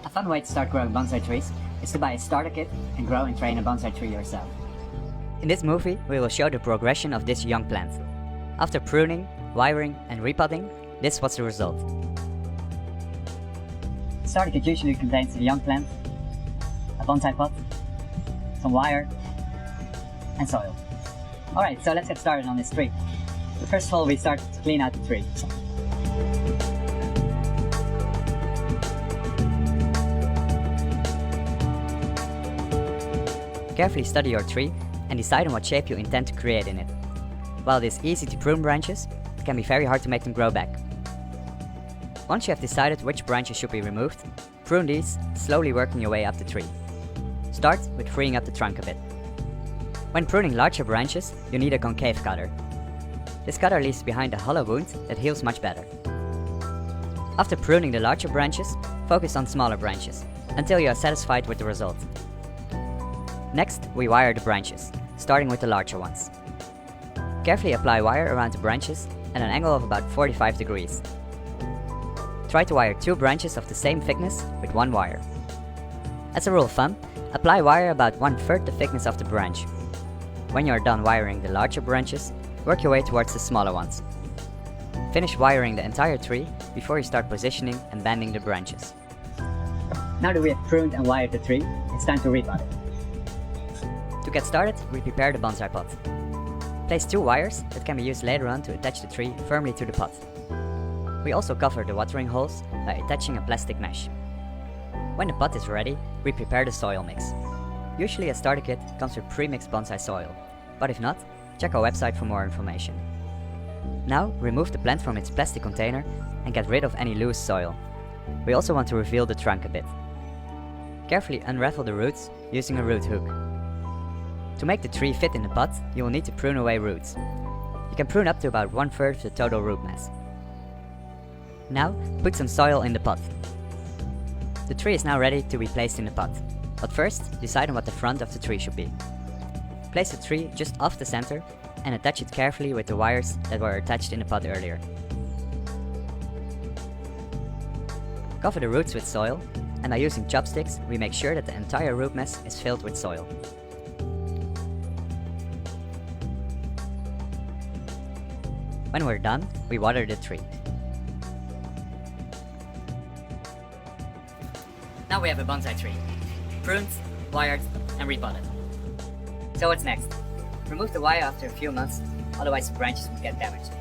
A fun way to start growing bonsai trees is to buy a starter kit and grow and train a bonsai tree yourself. In this movie, we will show the progression of this young plant. After pruning, wiring and repotting, this was the result. The starter kit usually contains a young plant, a bonsai pot, some wire and soil. Alright, so let's get started on this tree. First of all, we start to clean out the tree. Carefully study your tree and decide on what shape you intend to create in it. While it is easy to prune branches, it can be very hard to make them grow back. Once you have decided which branches should be removed, prune these, slowly working your way up the tree. Start with freeing up the trunk a bit. When pruning larger branches, you need a concave cutter. This cutter leaves behind a hollow wound that heals much better. After pruning the larger branches, focus on smaller branches, until you are satisfied with the result. Next, we wire the branches, starting with the larger ones. Carefully apply wire around the branches at an angle of about 45 degrees. Try to wire 2 branches of the same thickness with 1 wire. As a rule of thumb, apply wire about 1/3 the thickness of the branch. When you are done wiring the larger branches, work your way towards the smaller ones. Finish wiring the entire tree before you start positioning and bending the branches. Now that we have pruned and wired the tree, it's time to repot it. To get started, we prepare the bonsai pot. Place 2 wires that can be used later on to attach the tree firmly to the pot. We also cover the watering holes by attaching a plastic mesh. When the pot is ready, we prepare the soil mix. Usually a starter kit comes with pre-mixed bonsai soil, but if not, check our website for more information. Now, remove the plant from its plastic container and get rid of any loose soil. We also want to reveal the trunk a bit. Carefully unravel the roots using a root hook. To make the tree fit in the pot, you will need to prune away roots. You can prune up to about 1/3 of the total root mass. Now, put some soil in the pot. The tree is now ready to be placed in the pot, but first, decide on what the front of the tree should be. Place the tree just off the center and attach it carefully with the wires that were attached in the pot earlier. Cover the roots with soil, and by using chopsticks, we make sure that the entire root mass is filled with soil. When we're done, we water the tree. Now we have a bonsai tree. Pruned, wired, and repotted. So what's next? Remove the wire after a few months, otherwise the branches would get damaged.